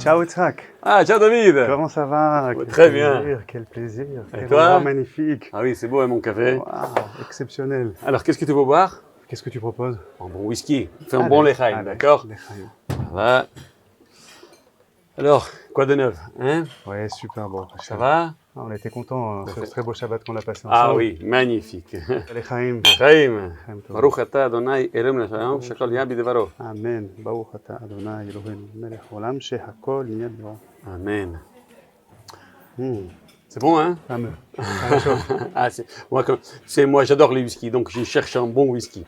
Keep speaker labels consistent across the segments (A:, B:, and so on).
A: Ciao Itzhak.
B: Ah, ciao David.
A: Comment ça va?
B: Très bien.
A: Quel plaisir.
B: Et
A: Quel
B: toi?
A: endroit magnifique.
B: Ah oui, c'est beau, hein, mon café.
A: Waouh, exceptionnel.
B: Alors, qu'est-ce que tu veux boire?
A: Qu'est-ce que tu proposes?
B: Un bon whisky. Fais un
A: Allez,
B: bon Lechaim,
A: allez,
B: d'accord?
A: Lechaim.
B: Voilà. Alors, quoi de neuf, hein?
A: Ouais, super bon.
B: Ça va?
A: Ah, on était contents ce très beau Shabbat qu'on a passé ensemble.
B: Ah oui, magnifique.
A: Lechaim.
B: Lechaim.
A: Lechaim tov.
B: Baruch atah Adonai Elohim Lechaim, shakol yah bidevaro.
A: Amen. Baruch ata Adonai Eloheinu melech haolam shehakol nהיה בדברו.
B: Amen.
A: Hmm,
B: C'est bon, hein?
A: fameux. Ça réchauffe.
B: Ah, moi, j'adore les whisky, donc je cherche un bon whisky.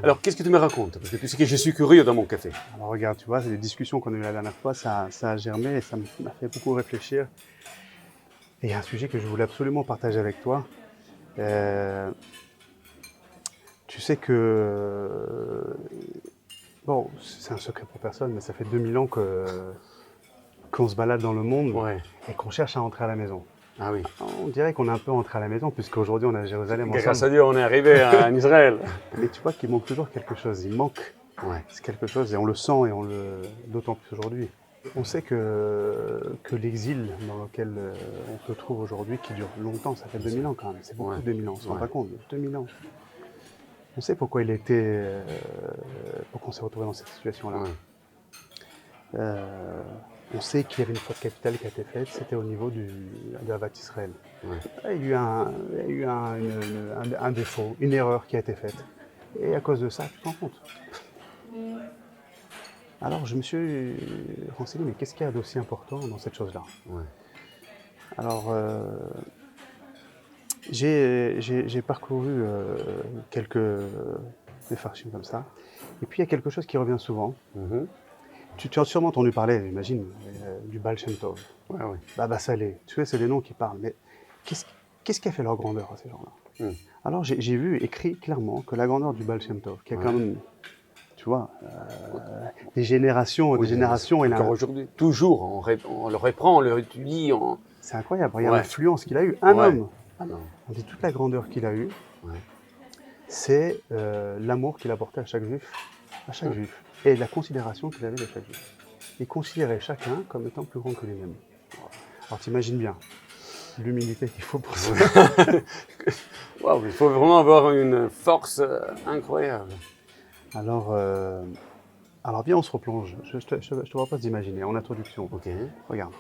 B: Alors, qu'est-ce que tu me racontes? Parce que tu sais que je suis curieux dans mon café.
A: Alors regarde, tu vois, c'est des discussions qu'on a eues la dernière fois, ça a germé et ça m'a fait beaucoup réfléchir. Et il y a un sujet que je voulais absolument partager avec toi. Tu sais que, bon, c'est un secret pour personne, mais ça fait 2000 ans qu'on se balade dans le monde
B: Ouais.
A: et qu'on cherche à entrer à la maison.
B: Ah oui.
A: On dirait qu'on est un peu entré à la maison, puisqu'aujourd'hui on est à Jérusalem
B: Grâce
A: ensemble.
B: à Dieu, on est arrivé en Israël.
A: Mais tu vois qu'il manque toujours quelque chose, il manque
B: Ouais.
A: c'est quelque chose, et on le sent, et d'autant plus aujourd'hui. On sait que l'exil dans lequel on se trouve aujourd'hui, qui dure longtemps, ça fait 2000 ans quand même, c'est beaucoup
B: Ouais.
A: 2000 ans, on ne se rend
B: Ouais.
A: pas compte, 2000 ans. On sait pourquoi pourquoi on s'est retrouvé dans cette situation-là.
B: Ouais.
A: On sait qu'il y avait une faute capitale qui a été faite, c'était au niveau de Havat Israël.
B: Ouais.
A: Il y a eu un défaut, une erreur qui a été faite. Et à cause de ça, tu te rends compte. Alors je me suis renseigné, mais qu'est-ce qu'il y a d'aussi important dans cette chose-là?
B: Ouais.
A: Alors j'ai parcouru quelques farchim comme ça, et puis il y a quelque chose qui revient souvent.
B: Mhm.
A: Tu as sûrement entendu parler, j'imagine, du Baal Shem Tov,
B: Ouais, ouais.
A: Baba Saleh, tu sais, c'est des noms qui parlent, mais qu'est-ce qui a fait leur grandeur à ces gens-là? Alors j'ai vu écrit clairement que la grandeur du Baal Shem Tov, qui a quand même, tu vois, des générations,
B: Oui,
A: des générations,
B: encore aujourd'hui, toujours, on le reprend, on le réétudie.
A: c'est incroyable, regarde
B: Ouais.
A: l'influence qu'il a eu, un
B: Ouais.
A: homme.
B: Ah non.
A: On dit toute la grandeur qu'il a eue,
B: Ouais.
A: c'est l'amour qu'il apportait à chaque juif, juif, et la considération qu'il avait de chaque juif. Il considérait chacun comme étant plus grand que lui-même. Alors t'imagines bien l'humilité qu'il faut pour ça.
B: Waouh, il faut vraiment avoir une force incroyable.
A: Alors viens, on se replonge. Je te propose d'imaginer, en introduction.
B: Ok.
A: Regarde,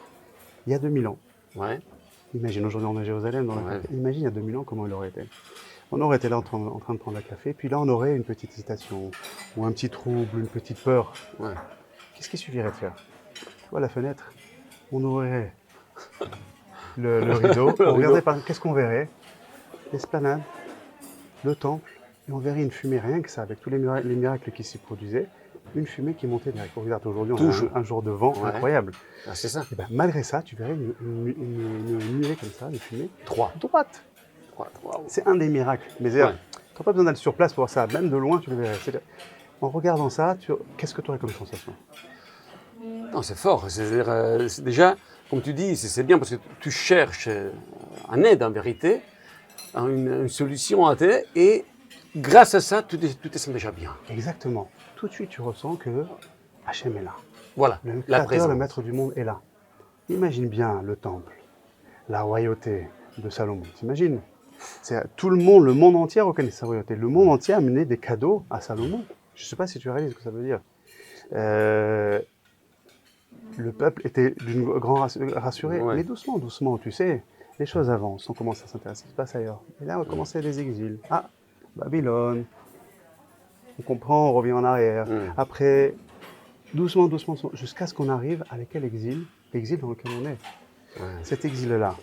A: il y a 2000 ans,
B: Ouais.
A: imagine, aujourd'hui on est à Jérusalem,
B: Ouais.
A: imagine il y a 2000 ans comment il aurait été. On aurait été là en train de prendre un café, puis là on aurait une petite hésitation, ou un petit trouble, une petite peur.
B: Ouais.
A: Qu'est-ce qu'il suffirait de faire? Tu vois la fenêtre, on ouvrirait le rideau, on regardait par qu'est-ce qu'on verrait? L'esplanade, le temple, et on verrait une fumée, rien que ça, avec tous les miracles qui s'y produisaient, une fumée qui montait direct. Regarde, aujourd'hui on a un jour de vent incroyable.
B: Ah, c'est ça.
A: Et ben, malgré ça, tu verrais une nuée comme ça, de fumée,
B: Trois.
A: droite.
B: Waouh.
A: C'est un des miracles. Mais tu n'as pas besoin d'aller sur place pour voir ça, même de loin tu le verrais. En regardant ça, qu'est-ce que tu aurais comme sensation?
B: Non, c'est fort. C'est-à-dire, déjà, comme tu dis, c'est bien parce que tu cherches un aide en vérité, une solution à t'aider, et grâce à ça, tu te sens déjà bien.
A: Exactement. Tout de suite, tu ressens que Hachem est là.
B: Voilà,
A: Le
B: la
A: créateur,
B: présence.
A: le maître du monde est là. Imagine bien le temple, la royauté de Salomon. T'imagines? Tout le monde entier reconnaît sa royauté. Le monde entier a amené des cadeaux à Salomon. Je ne sais pas si tu réalises ce que ça veut dire. Le peuple était d'une grande rassuré, mais doucement, doucement, tu sais, les choses avancent, on commence à s'intéresser à ce qui se passe ailleurs. Et là, on va commencer les exils. Ah, Babylone, on comprend, on revient en arrière. Après, doucement, doucement, jusqu'à ce qu'on arrive à quel exil? L'exil dans lequel on est. Cet exil-là,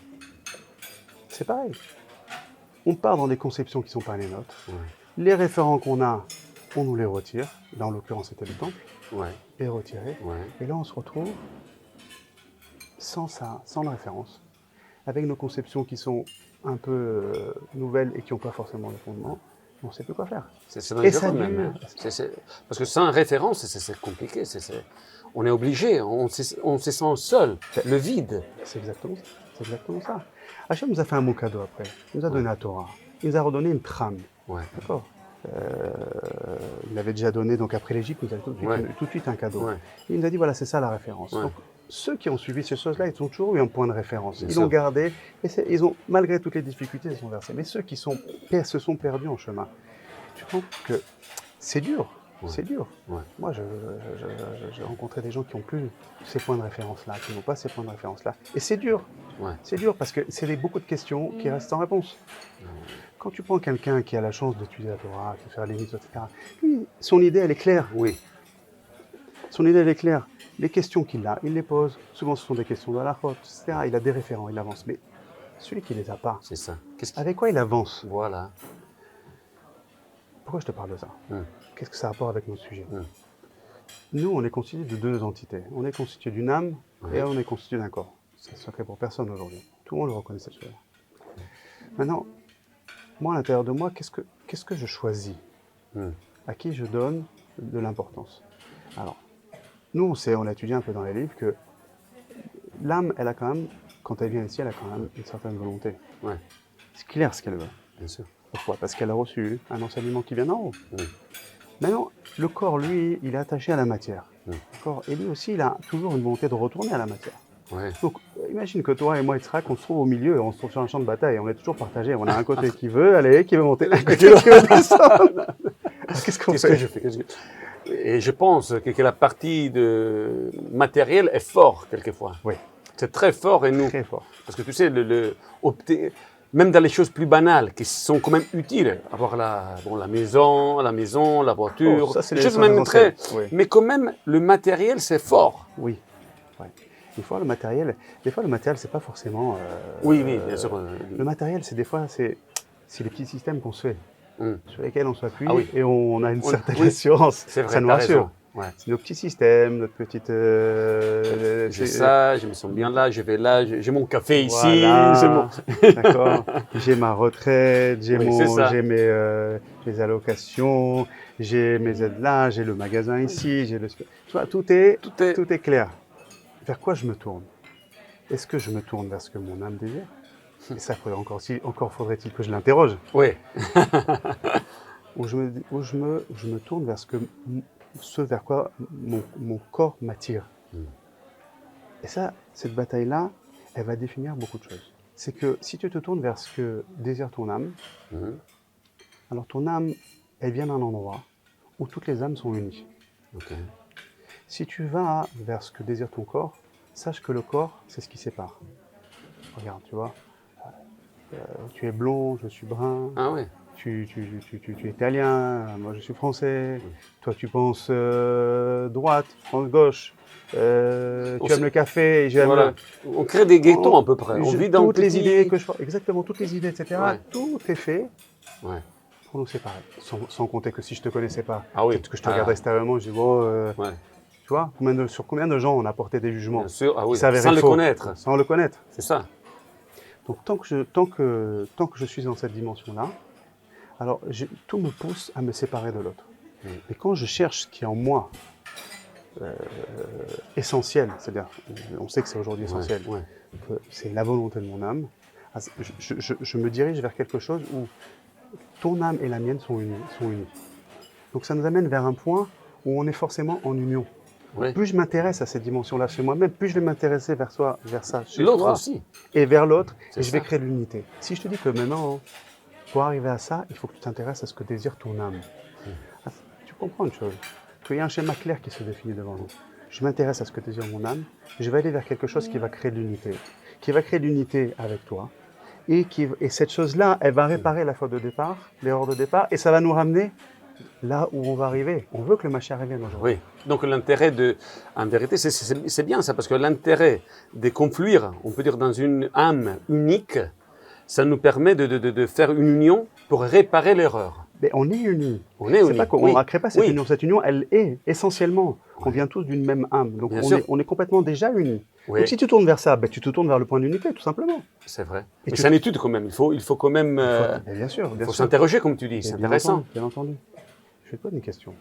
A: c'est pareil. On part dans des conceptions qui ne sont pas les nôtres. Les référents qu'on a, on nous les retire. Là, en l'occurrence, c'était le temple. Et retiré. Et là, on se retrouve sans ça, sans la référence, avec nos conceptions qui sont un peu nouvelles et qui n'ont pas forcément de fondement. On ne sait plus quoi faire.
B: C'est dangereux même. Hein. Parce que sans référence, c'est compliqué. On est obligé, on se sent seul, le vide.
A: C'est exactement ça. Hachem nous a fait un beau cadeau après. Il nous a donné la Torah. Il nous a redonné une trame. D'accord. Il avait déjà donné, donc après l'Égypte, il nous a tout de suite un cadeau. Et il nous a dit, voilà, c'est ça la référence. Donc, ceux qui ont suivi ces choses-là, ils ont toujours eu un point de référence.
B: Bien
A: Ils
B: sûr.
A: l'ont gardé, et ils ont, malgré toutes les difficultés, ils sont versés. Mais ceux qui se sont perdus en chemin, tu comprends que c'est dur.
B: Ouais.
A: C'est dur.
B: Ouais.
A: Moi, j'ai rencontré des gens qui n'ont plus ces points de référence-là, qui n'ont pas ces points de référence-là. Et c'est dur.
B: Ouais.
A: C'est dur parce que c'est beaucoup de questions qui restent sans réponse. Quand tu prends quelqu'un qui a la chance d'étudier la Torah, de faire les mitzvot, etc., lui, son idée, elle est claire.
B: Oui.
A: Son idée, elle est claire. Les questions qu'il a, il les pose. Souvent, ce sont des questions de la halachot, etc. Il a des référents, il avance. Mais celui qui ne les a pas,
B: C'est ça.
A: avec quoi il avance?
B: Voilà.
A: Pourquoi je te parle de ça?
B: Hum.
A: Qu'est-ce que ça a rapport avec notre sujet?
B: Hum.
A: Nous, on est constitué de deux entités. On est constitué d'une âme et on est constitué d'un corps. C'est secret pour personne aujourd'hui. Tout le monde le reconnaît cette chose. Maintenant, moi, à l'intérieur de moi, qu'est-ce que je choisis? À qui je donne de l'importance? Alors, nous, on a étudié un peu dans les livres que l'âme, elle a quand même, quand elle vient ici, elle a quand même une certaine volonté.
B: Ouais.
A: C'est clair ce qu'elle veut.
B: Bien sûr.
A: Pourquoi? Parce qu'elle a reçu un enseignement qui vient d'en haut. Maintenant, le corps, lui, il est attaché à la matière. D'accord? Et lui aussi, il a toujours une volonté de retourner à la matière.
B: Ouais.
A: Donc, imagine que toi et moi, Yitzhak, on se trouve au milieu, on se trouve sur un champ de bataille, on est toujours partagé. On a un côté qui veut aller, qui veut monter, un côté qui veut descendre. Qu'est-ce qu'on fait?
B: Que je fais? Et je pense que la partie matérielle est forte, quelquefois.
A: Oui.
B: C'est très fort et nous.
A: Très fort.
B: Parce que tu sais, même dans les choses plus banales, qui sont quand même utiles, avoir la maison, la voiture,
A: Oh, ça, c'est
B: des
A: les
B: choses même très.
A: oui.
B: Mais quand même, le matériel, c'est fort.
A: Oui. Ouais. Des fois, le matériel, c'est pas forcément.
B: Oui, bien sûr.
A: Le matériel, c'est des fois, c'est les petits systèmes qu'on se fait, sur lesquels on s'appuie
B: Ah oui.
A: et on a une certaine assurance.
B: C'est vrai,
A: ça nous rassure.
B: Ouais.
A: C'est nos petits systèmes, notre petite.
B: J'ai ça, je me sens bien là, je vais là, j'ai mon café ici.
A: Voilà, d'accord. J'ai ma retraite, j'ai
B: Oui,
A: mes allocations, j'ai mes aides là, j'ai le magasin ici, j'ai le. Tu vois, tout est clair. Vers quoi je me tourne? Est-ce que je me tourne vers ce que mon âme désire? Et ça, encore faudrait-il que je l'interroge.
B: Oui.
A: Ou je me tourne vers ce vers quoi mon corps m'attire. Et ça, cette bataille-là, elle va définir beaucoup de choses. C'est que si tu te tournes vers ce que désire ton âme, alors ton âme, elle vient d'un endroit où toutes les âmes sont unies.
B: Okay.
A: Si tu vas vers ce que désire ton corps, sache que le corps, c'est ce qui sépare. Regarde, tu vois, tu es blond, je suis brun.
B: Ah oui.
A: Tu es italien, moi je suis français. Toi tu penses droite, France gauche. Tu aimes le café, et j'aime.
B: Voilà. On crée des ghettos à peu près. On vit dans
A: toutes les idées que exactement, toutes les idées, etc.
B: Ouais.
A: Tout est fait
B: Ouais.
A: pour nous séparer. Sans compter que si je te connaissais pas,
B: oui.
A: peut-être que je te regarde extérieurement, je dis bon.
B: Ouais.
A: Tu vois, sur combien de gens on a porté des jugements?
B: Bien sûr, oui.
A: Sans
B: le connaître.
A: Sans le connaître.
B: C'est ça.
A: Donc tant que je suis dans cette dimension-là, alors tout me pousse à me séparer de l'autre. Mais quand je cherche ce qui est en moi essentiel, c'est-à-dire, on sait que c'est aujourd'hui essentiel, que c'est la volonté de mon âme, je me dirige vers quelque chose où ton âme et la mienne sont unies. Donc ça nous amène vers un point où on est forcément en union.
B: Oui.
A: Plus je m'intéresse à cette dimension-là chez moi-même, plus je vais m'intéresser vers ça chez
B: l'autre
A: toi,
B: aussi.
A: Et vers l'autre, et je
B: ça.
A: vais créer l'unité. Si je te dis que maintenant, pour arriver à ça, il faut que tu t'intéresses à ce que désire ton âme. Tu comprends une chose, qu'il y a un schéma clair qui se définit devant nous. Je m'intéresse à ce que désire mon âme, je vais aller vers quelque chose qui va créer l'unité, qui va créer l'unité avec toi. Et cette chose-là, elle va réparer la faute de départ, l'erreur de départ, et ça va nous ramener là où on va arriver. On veut que le Mashiach revienne aujourd'hui.
B: Oui. Donc l'intérêt en vérité, c'est bien ça, parce que l'intérêt de confluer, on peut dire dans une âme unique, ça nous permet de faire une union pour réparer l'erreur.
A: Mais on est unis.
B: On est unis.
A: C'est pas qu'on ne crée pas cette union. Cette union, elle est essentiellement. On vient tous d'une même âme. Donc on est complètement déjà unis.
B: Oui.
A: Donc si tu tournes vers ça, tu te tournes vers le point d'unité, tout simplement.
B: C'est vrai. Mais c'est une étude quand même. Il faut quand même.
A: Bien sûr.
B: Il faut s'interroger, comme tu dis. C'est intéressant.
A: Bien entendu. Je vais te poser une question.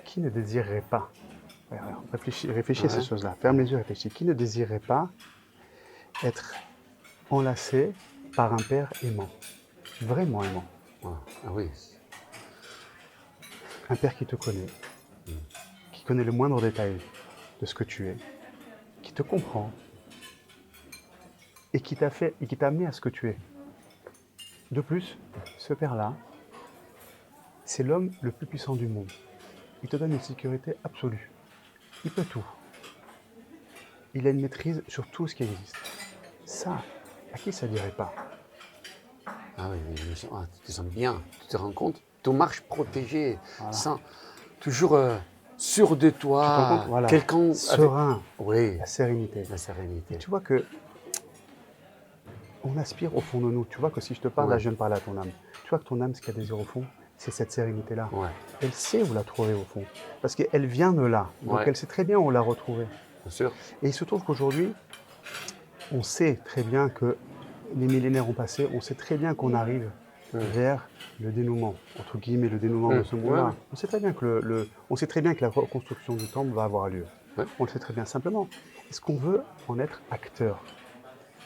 A: Qui ne désirerait pas, réfléchis à ces choses-là, ferme les yeux, réfléchis. Qui ne désirerait pas être enlacé par un père aimant, vraiment aimant?
B: Ah oui.
A: Un père qui te connaît, qui connaît le moindre détail de ce que tu es, te comprend et qui t'a amené à ce que tu es. De plus, ce père-là, c'est l'homme le plus puissant du monde. Il te donne une sécurité absolue. Il peut tout. Il a une maîtrise sur tout ce qui existe. Ça, à qui ça dirait pas?
B: Ah oui, mais tu te sens bien, tu te rends compte, tu marches protégé, sans, toujours sûr de toi,
A: tu te rends compte, voilà,
B: quelqu'un
A: serein,
B: oui,
A: la sérénité.
B: la sérénité.
A: Et tu vois que on aspire au fond de nous. Tu vois que si je te parle, là, je viens de parler à ton âme. Tu vois que ton âme, ce qu'elle désire au fond, c'est cette sérénité-là.
B: Ouais.
A: Elle sait où la trouver au fond, parce qu'elle vient de là. Donc elle sait très bien où la retrouver.
B: Bien sûr.
A: Et il se trouve qu'aujourd'hui, on sait très bien que les millénaires ont passé, on sait très bien qu'on arrive vers le dénouement, entre guillemets, le dénouement de ce monde-là.
B: Ouais.
A: On sait très bien que on sait très bien que la reconstruction du temple va avoir lieu.
B: Ouais.
A: On le sait très bien. Simplement, est-ce qu'on veut en être acteur?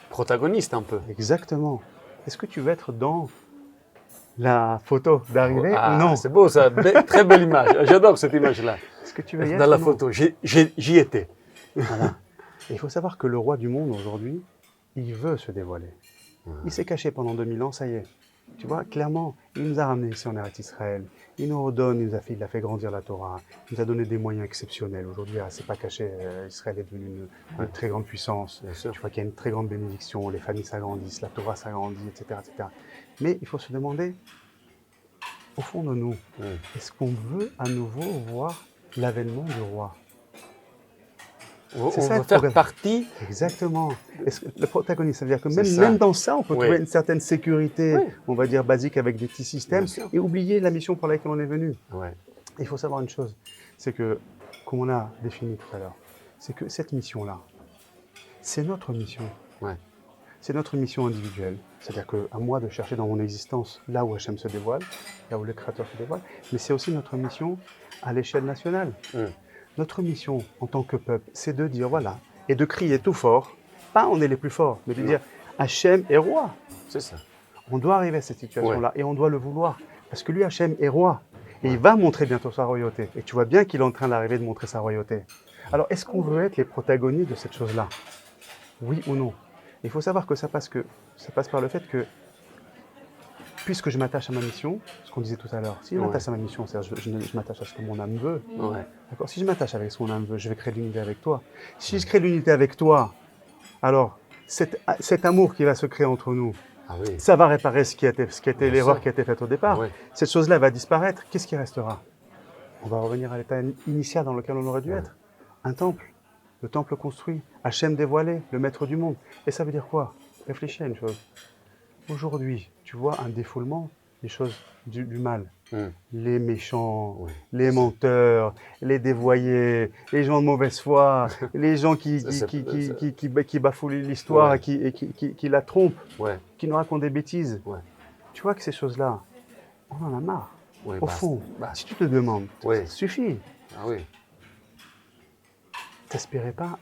B: Protagoniste un peu.
A: Exactement. Est-ce que tu veux être dans la photo d'arrivée ou non?
B: C'est beau ça, très belle image. J'adore cette image-là.
A: Est-ce que tu veux y être
B: dans la
A: ou non?
B: photo, j'y étais.
A: Voilà. Et il faut savoir que le roi du monde aujourd'hui, il veut se dévoiler. Il s'est caché pendant 2000 ans, ça y est. Tu vois, clairement, il nous a ramenés ici en Eretz Israël. Il nous redonne, il a fait grandir la Torah. Il nous a donné des moyens exceptionnels. Aujourd'hui, c'est pas caché, Israël est devenu une très grande puissance. Tu vois qu'il y a une très grande bénédiction, les familles s'agrandissent, la Torah s'agrandit, etc., etc. Mais il faut se demander, au fond de nous, est-ce qu'on veut à nouveau voir l'avènement du roi?
B: On veut faire partie.
A: Exactement. Le protagoniste, ça veut dire que même dans ça, on peut trouver une certaine sécurité, on va dire basique avec des petits systèmes, et oublier la mission pour laquelle on est venu.
B: Ouais.
A: Il faut savoir une chose, c'est que, comme on a défini tout à l'heure, c'est que cette mission-là, c'est notre mission.
B: Ouais.
A: C'est notre mission individuelle. C'est-à-dire qu'à moi de chercher dans mon existence là où Hachem se dévoile, là où le Créateur se dévoile, mais c'est aussi notre mission à l'échelle nationale. Notre mission en tant que peuple, c'est de dire voilà, et de crier tout fort, pas on est les plus forts, mais de dire Hachem est roi.
B: C'est ça.
A: On doit arriver à cette situation-là et on doit le vouloir. Parce que lui, Hachem est roi. Et il va montrer bientôt sa royauté. Et tu vois bien qu'il est en train d'arriver de montrer sa royauté. Alors, est-ce qu'on veut être les protagonistes de cette chose-là? Oui ou non? Il faut savoir que ça passe par le fait que, puisque je m'attache à ma mission, ce qu'on disait tout à l'heure, si je m'attache à ma mission, c'est-à-dire je m'attache à ce que mon âme veut, d'accord? Si je m'attache avec ce que mon âme veut, je vais créer l'unité avec toi. Si je crée l'unité avec toi, alors cet amour qui va se créer entre nous, ça va réparer ce qui a été l'erreur qui a été faite au départ. Cette chose-là va disparaître. Qu'est-ce qui restera? On va revenir à l'état initial dans lequel on aurait dû être. Un temple, le temple construit, Hachem dévoilé, le maître du monde. Et ça veut dire quoi? Réfléchis à une chose. Aujourd'hui, tu vois un défoulement des choses du mal. Les méchants, les menteurs, les dévoyés, les gens de mauvaise foi, les gens qui bafouent l'histoire et qui la trompent, qui nous racontent des bêtises. Tu vois que ces choses-là, on en a marre. Au fond, si tu te demandes, ça suffit.
B: Ah oui.
A: T'espérais pas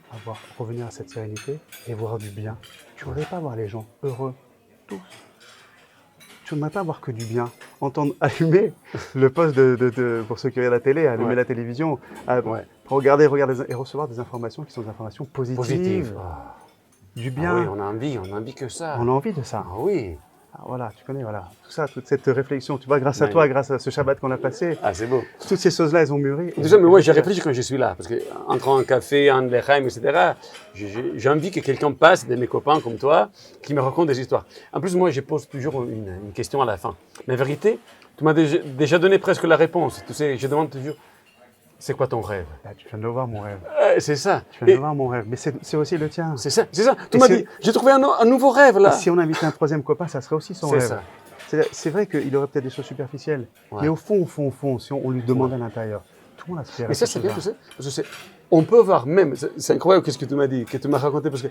A: revenir à cette sérénité et voir du bien. Tu voudrais pas voir les gens heureux, tous. Tu n'aimerais pas voir que du bien. Entendre allumer le poste pour ceux qui regardent la télé, allumer la télévision, regarder et recevoir des informations qui sont des informations positives. Du bien.
B: Ah oui, on a envie que ça.
A: On a envie de ça.
B: Ah oui.
A: Ah, voilà, tu connais, voilà. Tout ça, toute cette réflexion, tu vois, grâce à toi, grâce à ce Shabbat qu'on a passé.
B: Ah, c'est beau.
A: Toutes ces choses-là, elles ont mûri.
B: Déjà, mais moi, j'ai réfléchi quand je suis là. Parce qu'entre un café, un lechaim, etc., j'ai envie que quelqu'un passe, de mes copains comme toi, qui me racontent des histoires. En plus, moi, je pose toujours une question à la fin. Mais en vérité, tu m'as déjà donné presque la réponse. Tu sais, je demande toujours, c'est quoi ton rêve?
A: Tu viens de voir mon rêve.
B: C'est ça.
A: Tu viens de voir mon rêve. Mais c'est aussi le tien.
B: C'est ça. Tu m'as dit, j'ai trouvé un nouveau rêve, là.
A: Et si on invitait un troisième copain, ça serait aussi son rêve.
B: C'est ça.
A: C'est vrai qu'il aurait peut-être des choses superficielles. Mais au fond, si on lui demande à l'intérieur, tout le monde aspire.
B: Mais ça, c'est bien, tu sais. Parce que on peut avoir même, c'est incroyable ce que tu m'as dit, que tu m'as raconté, parce que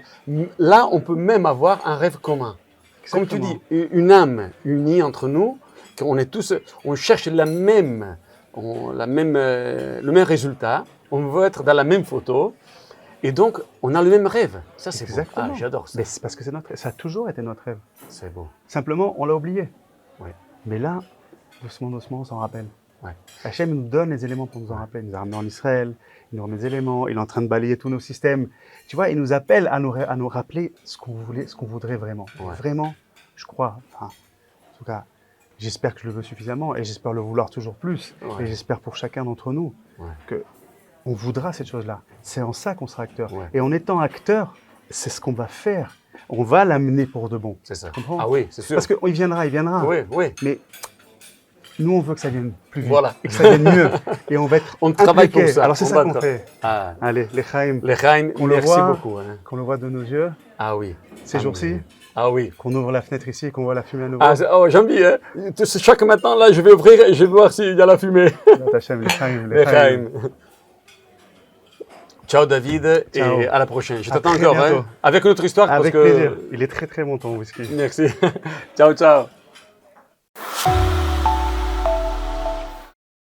B: là, on peut même avoir un rêve commun. Exactement. Comme tu dis, une âme unie entre nous, qu'on est tous, on cherche le même résultat, on veut être dans la même photo, et donc on a le même rêve. Ça, c'est beau. Ah, j'adore ça.
A: Mais c'est parce que ça a toujours été notre rêve.
B: C'est beau.
A: Simplement, on l'a oublié.
B: Ouais.
A: Mais là, doucement, on s'en rappelle.
B: Ouais.
A: Hachem nous donne les éléments pour nous en rappeler. Il nous a ramenés en Israël, il nous remet des éléments, il est en train de balayer tous nos systèmes. Tu vois, il nous appelle à nous rappeler ce qu'on voudrait vraiment.
B: Ouais.
A: Vraiment, je crois, enfin, en tout cas, j'espère que je le veux suffisamment et j'espère le vouloir toujours plus.
B: Ouais.
A: Et j'espère pour chacun d'entre nous que on voudra cette chose-là. C'est en ça qu'on sera acteur.
B: Ouais.
A: Et en étant acteur, c'est ce qu'on va faire. On va l'amener pour de bon.
B: C'est ça.
A: Tu comprends?
B: Ah oui, c'est sûr.
A: Parce qu'il viendra, il viendra.
B: Oui, oui.
A: Mais nous, on veut que ça vienne plus vite.
B: Voilà.
A: Et que ça vienne mieux. Et on va être
B: On travaille
A: impliqués.
B: pour ça.
A: Alors c'est
B: On
A: ça
B: va
A: qu'on fait.
B: Ah.
A: Allez, les Chaim,
B: Les Chaim,
A: qu'on le
B: merci
A: voit,
B: beaucoup. Hein.
A: qu'on le voit de nos yeux,
B: Ah oui.
A: ces jours-ci,
B: Ah oui.
A: qu'on ouvre la fenêtre ici, qu'on voit la fumée à nouveau.
B: Ah, oh, Jean-Bi, hein, chaque matin, là, je vais ouvrir et je vais voir s'il y a la fumée.
A: Hachem, les Chaim,
B: Les Chaim. Ciao David,
A: Ciao.
B: et à la prochaine. Je
A: À
B: t'attends
A: très
B: encore,
A: bientôt.
B: hein, avec une autre histoire.
A: Avec
B: parce que...
A: plaisir. Il est très très bon ton whisky.
B: Merci. Ciao, ciao.